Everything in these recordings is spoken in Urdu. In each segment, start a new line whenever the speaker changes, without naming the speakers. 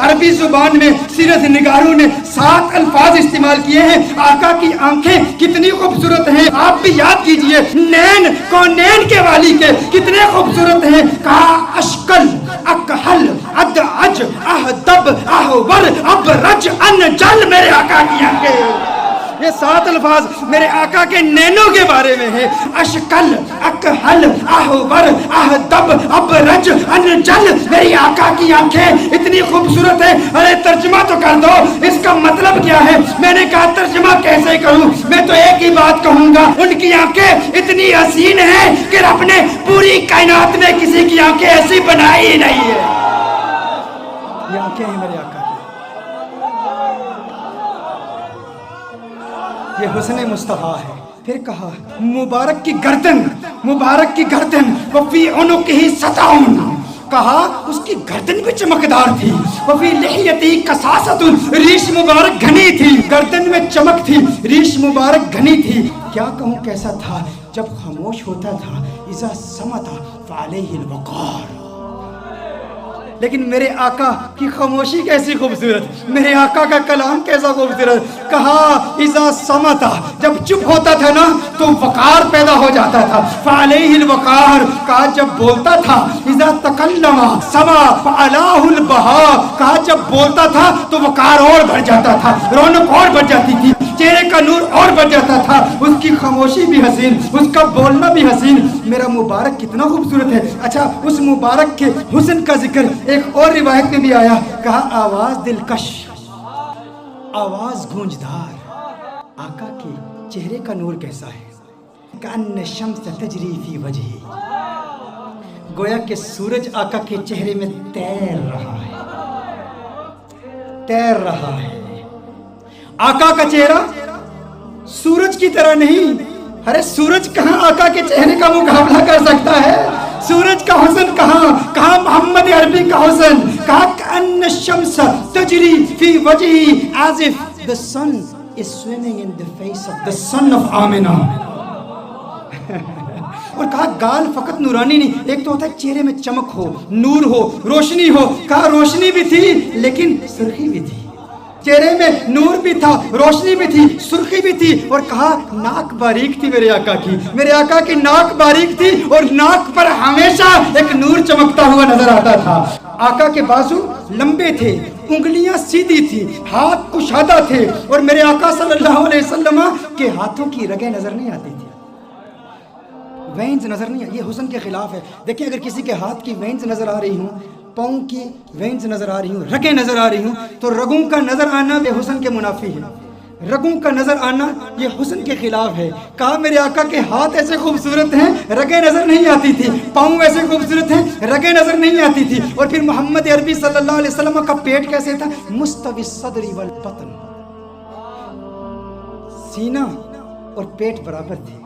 عربی زبان میں سیرت نگاروں نے 7 الفاظ استعمال کیے ہیں. آقا کی آنکھیں کتنی خوبصورت ہیں, آپ بھی یاد کیجئے. نین کونین کے والی کے کتنے خوبصورت ہیں. کہا اشکل اکحل ادعج اہدب احور ابرج انجل, میرے آقا کی آنکھیں. یہ 7 الفاظ میرے آقا کے نینوں کے بارے میں ہے. اشکل اکحل احور اہدب ابرج انجل, میری آقا کی آنکھیں اتنی خوبصورت ہے. ارے ترجمہ تو کر دو, اس کا مطلب کیا ہے؟ میں نے کہا ترجمہ کیسے کروں؟ میں تو ایک ہی بات کہوں گا, ان کی آنکھیں اتنی حسین ہیں کہ رب نے پوری کائنات میں کسی کی آنکھیں ایسی بنائی ہی نہیں ہے. یہ آنکھیں ہیں میرے آقا کی. یہ حسن مصطفیٰ ہے. پھر کہا مبارک کی گردن, مبارک کی گردن وفی عنقہ سطعون, کہا اس کی گردن بھی چمکدار تھی. وفی لحیتہ کثاثۃ, ریش مبارک گھنی تھی, گردن میں چمک تھی, ریش مبارک گھنی تھی. کیا کہوں کیسا تھا؟ جب خاموش ہوتا تھا اذا صمت فعلیہ الوقار. لیکن میرے آقا کی خاموشی کیسی خوبصورت, میرے آقا کا کلام کیسا خوبصورت. کہا اذا صمت, جب چپ ہوتا تھا نا تو وقار پیدا ہو جاتا تھا. فعلیہ الوقار, کہا جب بولتا تھا. اذا تکلم سما فعلاہ البہا, کہا جب بولتا تھا تو وقار اور بڑھ جاتا تھا, رونق اور بڑھ جاتی تھی, چہرے کا نور اور بڑھ جاتا تھا. اس کی خاموشی بھی حسین, اس کا بولنا بھی حسین. میرا مبارک کتنا خوبصورت ہے. اچھا, اس مبارک کے حسن کا ذکر ایک اور روایت میں بھی آیا. کہا آواز دلکش, آواز گونجدار. آقا کے چہرے کا نور کیسا ہے؟ کأن الشمس تجری فی وجہی, گویا کہ سورج آقا کے چہرے میں تیر رہا ہے, تیر رہا ہے. آقا کا چہرہ سورج کی طرح نہیں. ارے سورج کہاں آقا کے چہرے کا مقابلہ کر سکتا ہے؟ سورج کا حسن کہاں, کہاں محمد عربی کا حسن. کہا کأن الشمس تجری فی وجہی as if the sun is swimming in the face of the son of Amna. اور کہا گال فقط نورانی نہیں, ایک تو ہوتا ہے چہرے میں چمک ہو, نور ہو, روشنی ہو. کہا روشنی بھی تھی لیکن سرخی بھی تھی. چہرے میں نور بھی تھا, روشنی بھی تھی, سرخی بھی تھی. اور کہا ناک باریک تھی میرے آقا کی, میرے آقا کی ناک باریک تھی اور ناک پر ہمیشہ ایک نور چمکتا ہوا نظر آتا تھا. آقا کے بازو لمبے تھے, انگلیاں سیدھی تھی, ہاتھ کشادہ تھے. اور میرے آقا صلی اللہ علیہ وسلم کے ہاتھوں کی رگیں نظر نہیں آتی تھی, وینز نظر نہیں. یہ حسن کے خلاف ہے. دیکھیں اگر کسی کے ہاتھ کی وینز نظر آ رہی ہوں, پاؤں کی وینز نظر آ رہی ہوں, رگیں نظر آ رہی ہوں, تو رگوں کا نظر آنا یہ حسن کے منافی ہے. رگوں کا نظر آنا یہ حسن کے خلاف ہے. کہا میرے آقا کے ہاتھ ایسے خوبصورت ہیں, رگیں نظر نہیں آتی تھی. پاؤں ایسے خوبصورت ہیں, رگیں نظر نہیں آتی تھی. اور پھر محمد عربی صلی اللہ علیہ وسلم کا پیٹ کیسے تھا؟ مستوی الصدر والبطن, سینہ اور پیٹ برابر تھے,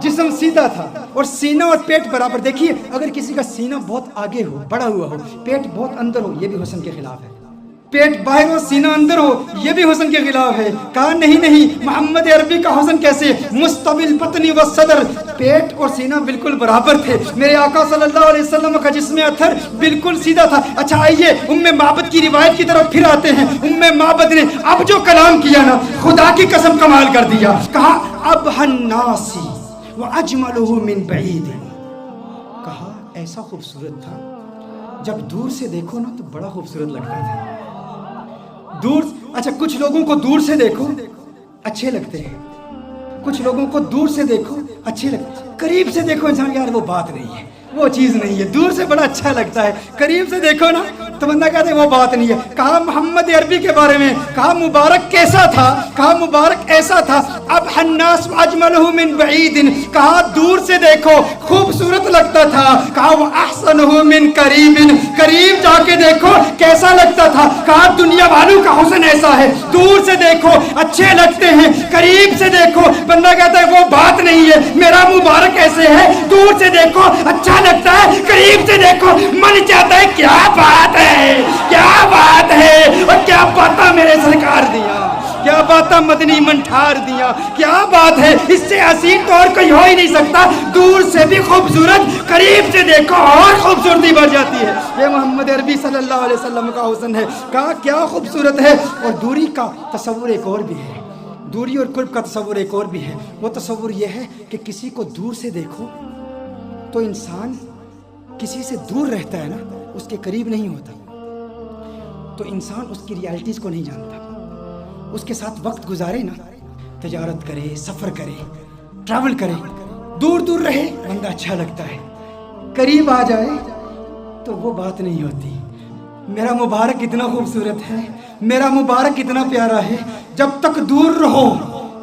جسم سیدھا تھا اور سینہ اور پیٹ برابر. دیکھیے اگر کسی کا سینہ بہت آگے ہو, بڑا ہوا ہو, پیٹ بہت اندر ہو, یہ بھی حسن کے خلاف ہے. پیٹ باہر ہو, سینہ اندر ہو, یہ بھی حسن کے خلاف ہے. کہا نہیں نہیں, محمد عربی کا حسن کیسے؟ مستوی البطن والصدر, پیٹ اور سینہ بالکل برابر تھے. میرے آقا صلی اللہ علیہ وسلم کا جسم اطہر بالکل سیدھا تھا. اچھا آئیے ام معبد کی روایت کی طرف پھر آتے ہیں. ام معبد نے اب جو کلام کیا نا, خدا کی قسم کمال کر دیا. کہا ابہى الناس وَأَجْمَلُهُ مِنْ بَعِيدٍ, کہا ایسا خوبصورت تھا جب دور سے دیکھو نا تو بڑا خوبصورت لگتا تھا. دور, اچھا کچھ لوگوں کو دور سے دیکھو اچھے لگتے ہیں, کچھ لوگوں کو دور سے دیکھو اچھے لگتے ہیں, قریب سے دیکھو انسان یار وہ بات نہیں ہے, وہ چیز نہیں ہے. دور سے بڑا اچھا لگتا ہے, قریب سے دیکھو نا تو بندہ کہتے ہیں وہ بات نہیں ہے. کہا محمد عربی کے بارے میں, کہا مبارک کیسا تھا؟ کہا مبارک ایسا تھا. اب الناس اجملہ من بعید, کہا دور سے دیکھو خوبصورت لگتا تھا. کہا وہ احسنہ من قریب, قریب جا کے دیکھو کیسا لگتا تھا. کہا دنیا والوں کا حسن ایسا ہے, دور سے دیکھو اچھے لگتے ہیں, قریب سے دیکھو بندہ کہتا ہے وہ بات نہیں ہے. میرا مبارک ایسے ہے, دور سے دیکھو اچھا لگتا ہے, قریب سے دیکھو من چاہتا ہے کیا بات ہے, کیا بات ہے, اور کیا پتہ میرے سرکار دیا, کیا باتیں مدنی من ٹھار دیا، کیا بات ہے، اس سے حسین تو اور کوئی ہو ہی نہیں سکتا، دور سے بھی خوبصورت، قریب سے دیکھو اور خوبصورتی بڑھ جاتی ہے۔ یہ محمد عربی صلی اللہ علیہ وسلم کا حسن ہے، کہا کیا خوبصورت ہے۔ اور دوری کا تصور ایک اور بھی ہے، دوری اور قرب کا تصور ایک اور بھی ہے، وہ تصور یہ ہے کہ کسی کو دور سے دیکھو تو انسان کسی سے دور رہتا ہے نا، اس کے قریب نہیں ہوتا، تو انسان اس کی ریالٹیز کو نہیں جانتا۔ اس کے ساتھ وقت گزارے نا، تجارت کرے، سفر کرے، ٹریول کرے، دور دور رہے، بندہ اچھا لگتا ہے، قریب آ جائے تو وہ بات نہیں ہوتی۔ میرا مبارک اتنا خوبصورت ہے، میرا مبارک اتنا پیارا ہے، جب تک دور رہو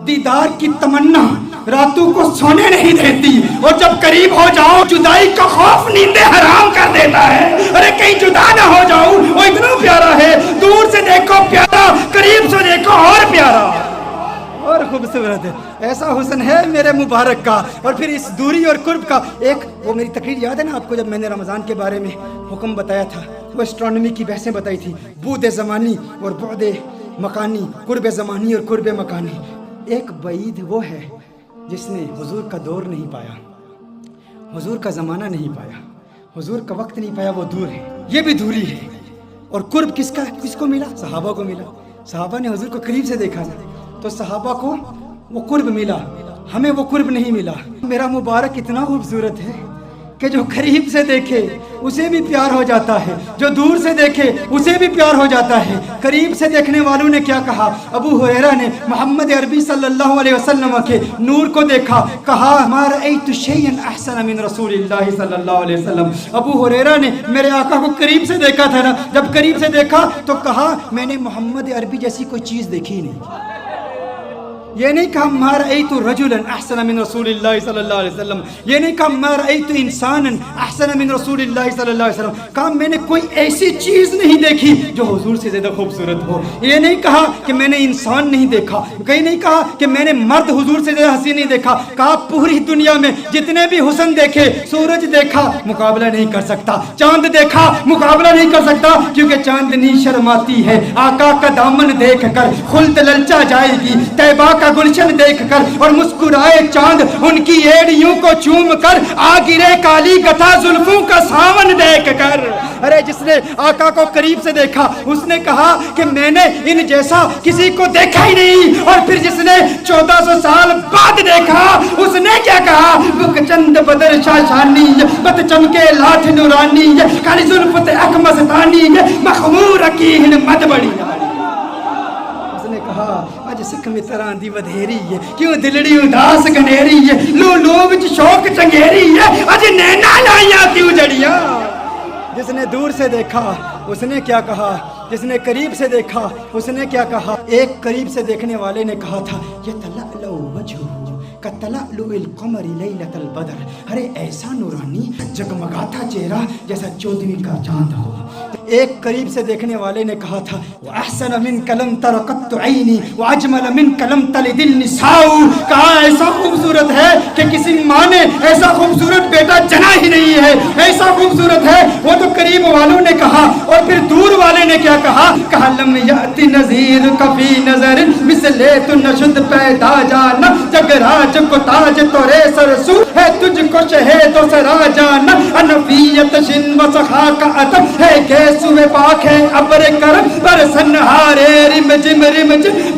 دیدار کی تمنا راتوں کو سونے نہیں دیتی، اور جب قریب ہو جاؤ جدائی کا خوف نیندیں حرام کر دیتا ہے۔ ارے کہیں جدا نہ ہو جاؤ، وہ اتنا پیارا ہے، دور سے دیکھو پیارا، قریب سے دیکھو اور پیارا اور خوبصورت ہے۔ ایسا حسن ہے میرے مبارک کا۔ اور پھر اس دوری اور قرب کا ایک، وہ میری تقریر یاد ہے نا آپ کو، جب میں نے رمضان کے بارے میں حکم بتایا تھا، وہ اسٹرانومی کی بحثیں بتائی تھی، بعد زمانی اور بعد مکانی، قرب زمانی اور قرب مکانی۔ ایک بعید وہ ہے جس نے حضور کا دور نہیں پایا، حضور کا زمانہ نہیں پایا، حضور کا وقت نہیں پایا، وہ دور ہے، یہ بھی دوری ہے۔ اور قرب کس کا، کس کو ملا؟ صحابہ کو ملا۔ صحابہ نے حضور کو قریب سے دیکھا تھا، تو صحابہ کو وہ قرب ملا، ہمیں وہ قرب نہیں ملا۔ میرا مبارک اتنا خوبصورت ہے کہ جو قریب سے دیکھے اسے بھی پیار ہو جاتا ہے، جو دور سے دیکھے اسے بھی پیار ہو جاتا ہے۔ قریب سے دیکھنے والوں نے کیا کہا؟ ابو ہریرہ نے محمد عربی صلی اللہ علیہ وسلم کے نور کو دیکھا، کہا ما رأیت شیئا احسن من رسول اللہ صلی اللہ علیہ وسلم۔ ابو ہریرہ نے میرے آقا کو قریب سے دیکھا تھا نا، جب قریب سے دیکھا تو کہا میں نے محمد عربی جیسی کوئی چیز دیکھی نہیں۔ یہ نہیں کہا ما رأیت رجلا احسن من رسول اللہ صلی اللہ علیہ وسلم، یہ نہیں کہا ما رأیت انسانا احسن من رسول اللہ صلی اللہ علیہ وسلم، کہا میں نے کوئی ایسی چیز نہیں دیکھی جو حضور سے زیادہ خوبصورت ہو۔ یہ نہیں کہا کہ میں نے انسان نہیں دیکھا، کہیں نہیں کہا کہ میں نے مرد حضور سے زیادہ حسین نہیں دیکھا، کہا پوری دنیا میں جتنے بھی حسن دیکھے، سورج دیکھا مقابلہ نہیں کر سکتا، چاند دیکھا مقابلہ نہیں کر سکتا، کیونکہ چاندنی شرماتی ہے آقا کا دامن دیکھ کر، خلد للچا جائے گی طیبہ کا گلشن دیکھ کر، اور مسکرائے چاند ان کی ایڑیوں کو چوم کر، آ گرے کالی گتھا زلفوں کا ساون دیکھ کر۔ ارے جس نے آقا کو قریب سے دیکھا اس نے کہا کہ میں نے ان جیسا کسی کو دیکھا ہی نہیں، اور پھر جس نے 1400 سال بعد دیکھا اس نے کیا کہا؟ بک چند بدر شاشانی، بت چمکے لاٹھ نورانی، کالی زلفت اکمستانی، مخمور اکیہن مد بڑی۔ اج سکھ متراں دی ودھیری ہے، کیوں دلڑی اداس گنیری ہے، لو لو وچ شوق چنگیری ہے، اج نینا لائیاں کیوں جڑیاں۔ جس نے دور سے دیکھا اس نے کیا کہا، جس نے قریب سے دیکھا اس نے کیا کہا؟ ایک قریب سے دیکھنے والے نے کہا تھا یتلألؤ وجہہ کتلألؤ القمر لیلۃ البدر، ارے ایسا نورانی جگمگاتا چہرہ جیسا 14ویں کا چاند ہو۔ ایک قریب سے دیکھنے والے نے کہا تھا وَأَحْسَنَ مِنْكَ لَمْ تَرَ قَطُّ عَيْنِي وَأَجْمَلَ مِنْكَ لَمْ تَلِدِ النِّسَاءُ، کہا ایسا خوبصورت ہے کہ کسی ماں نے ایسا خوبصورت بیٹا جنا ہی نہیں ہے، ایسا خوبصورت ہے۔ وہ تو قریب والوں نے کہا، اور پھر دور والے نے کیا کہا؟ کہا لم یأتی نذیر کفی نظر مثل تو نشد پیدا جانا، جگ راج کو تاج تورے سرسو ہے، تجھ کو شہد و سرا جانا، انفیت شن و سخا کا عطب ہے، گیسوے پاک ہے ابر کرم پر سنہارے رم جم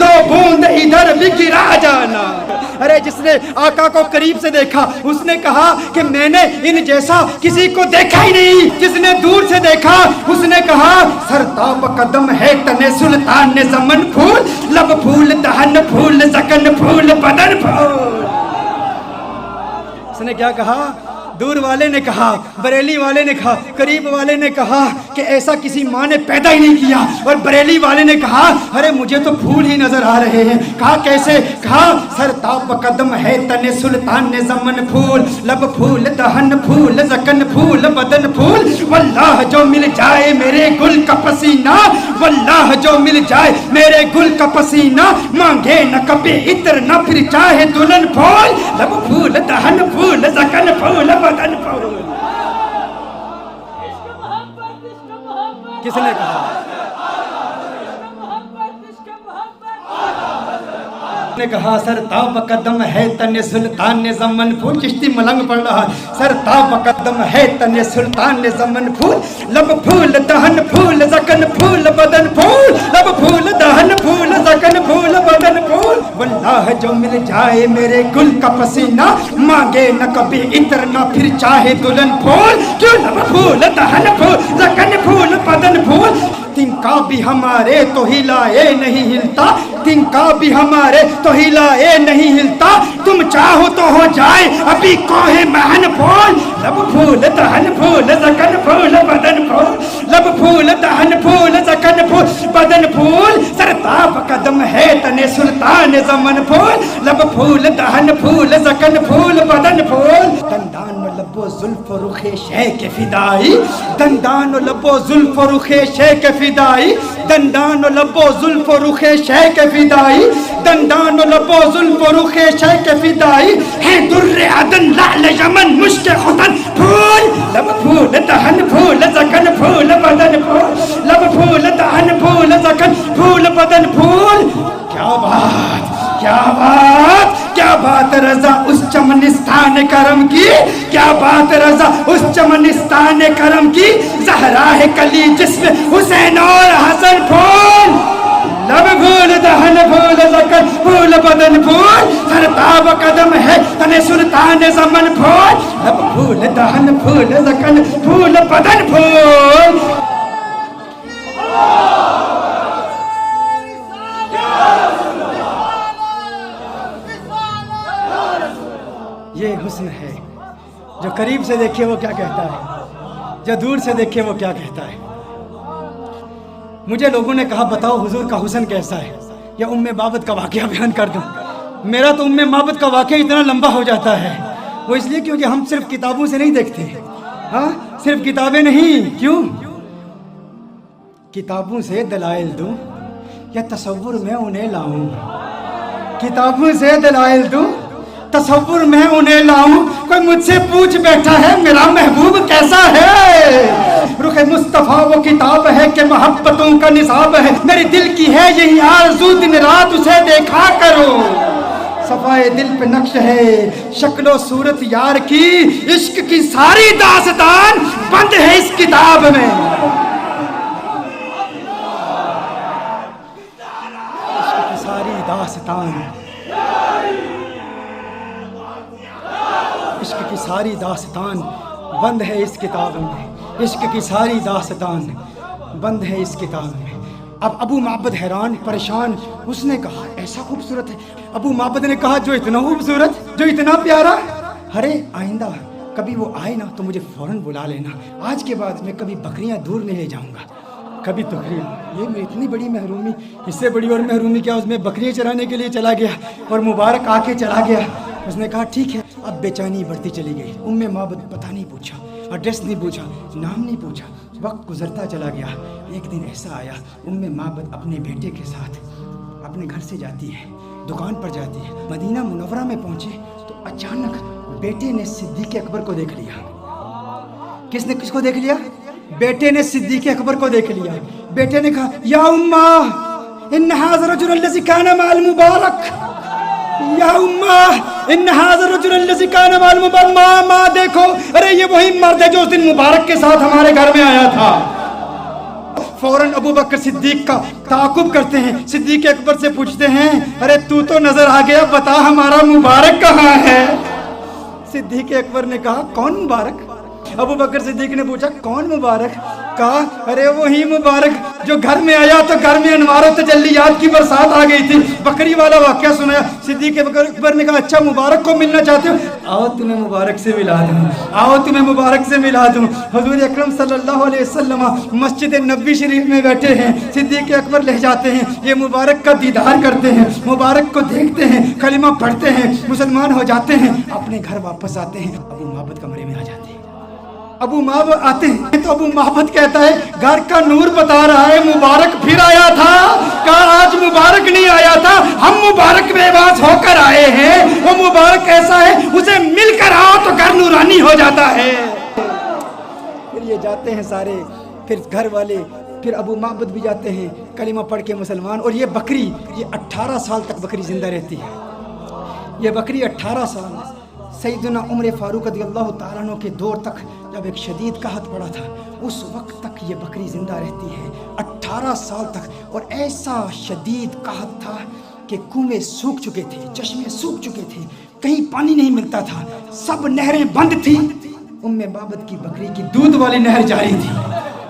دو بوند ادھر بھی گرا جانا۔ ارے جس نے آقا کو قریب سے دیکھا اس نے کہا کہ میں نے ان جیسا کسی کو دیکھا ہی نہیں۔ جس نے دور سے دیکھا اس نے کہا سرتاب قدم ہے تن سلطان زمن پھول، لب پھول دہن پھول زکن پھول بدن پھول۔ اس نے کیا کہا؟ دور والے نے کہا، بریلی والے نے کہا، قریب والے نے کہا کہ ایسا کسی ماں نے پیدا ہی نہیں کیا، اور بریلی والے نے کہا ارے مجھے تو پھول ہی نظر آ رہے ہیں۔ کہا کیسے؟ کہا سرتاب قدم ہے تن سلطان زمن پھول، لب پھول دہن پھول زکن پھول بدن پھول، واللہ جو مل جائے میرے گل کا پسینہ، واللہ جو مل جائے میرے گل کا پسینہ، مانگے نہ کبھی عطر نہ پھر چاہے دلہن پھول، لب پھول دہن پھول زکن پھول بدن پھول۔ کس نے کہا؟ نے کہا سر تاب قدم ہے تن سلطان زمن پھول. چشتی ملنگ پڑھ رہا. سر تاب قدم ہے تن سلطان زمن پھول, لب پھول دہن پھول زکن پھول بدن پھول, لب پھول دہن پھول زکن پھول بدن پھول. واللہ جو مل جائے میرے گل کا پسینہ, مانگے نہ کبھی عطر نہ پھر چاہے دلہن پھول. کیوں لب پھول دہن پھول زکن پھول بدن پھول. تنکا بھی ہمارے تو ہلائے نہیں ہلتا, تنکا بھی ہمارے تو ہلائے نہیں ہلتا. تم چاہو تو ہو جائے ابھی کوہ مہن پھول. لب پھول دہن پھول زکن پھول بدن پھول, لب پھول دہن پھول زکن پھول بدن پھول. سر تاب قدم ہے تن سلطان زمن پھول, لب پھول دہن پھول زکن پھول بدن پھول. دندان و لب و زلف و رخ شیخ فدائی, دندان و لب و زلف و رخ شیخ فدائی, دندان و لب و زلف و رخ شیخ فدائی, دندان و لب و زلف و رخ شیخ فدائی. ہے در عدن لعل یمن مشک ختن پھول. لب پھول دہن پھول زکن پھول بدن پھول, لب پھول دہن پھول زکن پھول بدن پھول. کیا بات کیا بات کیا بات رضا اس چمنستان کرم کی, کیا بات رضا اس چمنستان کرم کی. زہرا ہے کلی جسم حسین اور حسن پھول. لب پھول دہن پھول زکن پھول بدن پھول. سر تاب قدم ہے تن سلطان زمن پھول, لب پھول دہن پھول زکن پھول بدن پھول. یہ حسن ہے جو قریب سے دیکھے وہ کیا کہتا ہے, جو دور سے دیکھے وہ کیا کہتا ہے. مجھے لوگوں نے کہا بتاؤ حضور کا حسن کیسا ہے, یا ام بابت کا واقعہ بیان کر دوں. میرا تو ام بابت کا واقعہ اتنا لمبا ہو جاتا ہے, وہ اس لیے کیونکہ ہم صرف کتابوں سے نہیں دیکھتے. ہاں صرف کتابیں نہیں, کیوں کتابوں سے دلائل دوں یا تصور میں انہیں لاؤں, کتابوں سے دلائل دوں تصور میں انہیں لاؤں. کوئی مجھ سے پوچھ بیٹھا ہے میرا محبوب کیسا ہے, رخ مصطفیٰ وہ کتاب ہے کہ محبتوں کا نصاب ہے. میرے دل کی ہے یہی آرزو دن رات اسے دیکھا کرو. صفائے دل پہ نقش ہے شکل و صورت یار کی, عشق کی ساری داستان بند ہے اس کتاب میں. عشق کی ساری داستان, عشق کی ساری داستان بند ہے اس کتاب میں, عشق کی ساری داستان بند ہے اس کتاب میں. اب ابو معبد حیران پریشان, اس نے کہا ایسا خوبصورت ہے. ابو معبد نے کہا جو اتنا خوبصورت, جو اتنا پیارا. ارے آئندہ کبھی وہ آئے نا تو مجھے فوراً بلا لینا. آج کے بعد میں کبھی بکریاں دور نہیں لے جاؤں گا, کبھی تقریب. یہ میں اتنی بڑی محرومی, اس سے بڑی اور محرومی کیا, اس میں بکریاں چرانے کے لیے چلا گیا اور مبارک آ کے چلا گیا. اس نے کہا ٹھیک ہے. اب بے چینی بڑھتی چلی گئی. ام معبد پتہ نہیں پوچھا, ایڈریس نہیں پوچھا, نام نہیں پوچھا. وقت گزرتا چلا گیا. ایک دن ایسا آیا ام معبد اپنے بیٹے کے ساتھ اپنے گھر سے جاتی ہے, دکان پر جاتی ہے. مدینہ منورہ میں پہنچے تو اچانک بیٹے نے صدیق اکبر کو دیکھ لیا. کس نے کس کو دیکھ لیا؟ بیٹے نے صدیق اکبر کو دیکھ لیا. بیٹے نے کہا یا امّا ان ھذا الرجل الذي كان مع المبارک, یا امّا ان ھذا الرجل الذي كان مع المبارک. ماں دیکھو, ارے یہ وہی مرد ہے جو اس دن مبارک کے ساتھ ہمارے گھر میں آیا تھا. فوراً ابو بکر صدیق کا تعاقب کرتے ہیں. صدیق اکبر سے پوچھتے ہیں ارے تو نظر آ گیا, بتا ہمارا مبارک کہاں ہے؟ صدیق اکبر نے کہا کون مبارک؟ ابو بکر صدیق نے پوچھا کون مبارک؟ کہا ارے وہی مبارک جو گھر میں آیا تو گھر میں انوار و تجلیات کی برسات آ گئی تھی. بکری والا واقعہ سنایا. صدیق اکبر نے کہا اچھا مبارک کو ملنا چاہتے ہو, آؤ تمہیں مبارک سے ملا دوں, آؤ تمہیں مبارک سے ملا دوں. حضور اکرم صلی اللہ علیہ وسلم مسجد نبوی شریف میں بیٹھے ہیں. صدیق اکبر لے جاتے ہیں, یہ مبارک کا دیدار کرتے ہیں, مبارک کو دیکھتے ہیں, کلمہ پڑھتے ہیں, مسلمان ہو جاتے ہیں, اپنے گھر واپس آتے ہیں. ابو معبد کمرے میں آ جاتے ہیں. ابو معبد آتے ہیں تو ابو معبد کہتا ہے گھر کا نور بتا رہا ہے مبارک پھر آیا تھا. کہا آج مبارک نہیں آیا تھا, ہم مبارک بے باس ہو کر آئے ہیں. وہ مبارک ایسا ہے اسے مل کر آؤ تو گھر نورانی ہو جاتا ہے. پھر یہ جاتے ہیں سارے, پھر گھر والے پھر ابو معبد بھی جاتے ہیں کلمہ پڑھ کے مسلمان، اور یہ بکری یہ 18 سال تک بکری زندہ رہتی ہے، یہ بکری 18 سال۔ سیدنا عمر فاروق رضی اللہ تعالیٰ عنہ کے دور تک جب ایک شدید قحط پڑا تھا، اس وقت تک یہ بکری زندہ رہتی ہے 18 سال تک، اور ایسا شدید قحط تھا کہ کنویں سوکھ چکے تھے، چشمے سوکھ چکے تھے، کہیں پانی نہیں ملتا تھا، سب نہریں بند تھیں۔ ام معبد کی بکری کی دودھ والی نہر جاری تھی،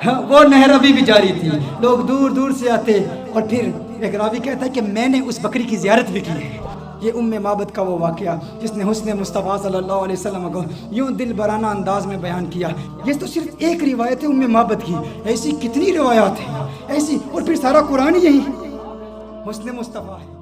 ہاں وہ نہر ابھی بھی جاری تھی، لوگ دور دور سے آتے، اور پھر ایک راوی کہتا ہے کہ میں نے اس بکری کی زیارت بھی کی ہے۔ یہ ام معبد کا وہ واقعہ جس نے حسن مصطفیٰ صلی اللہ علیہ وسلم کو یوں دل برانہ انداز میں بیان کیا۔ یہ تو صرف ایک روایت ہے ام معبد کی، ایسی کتنی روایات ہیں ایسی، اور پھر سارا قرآن یہی حسن مصطفیٰ ہے۔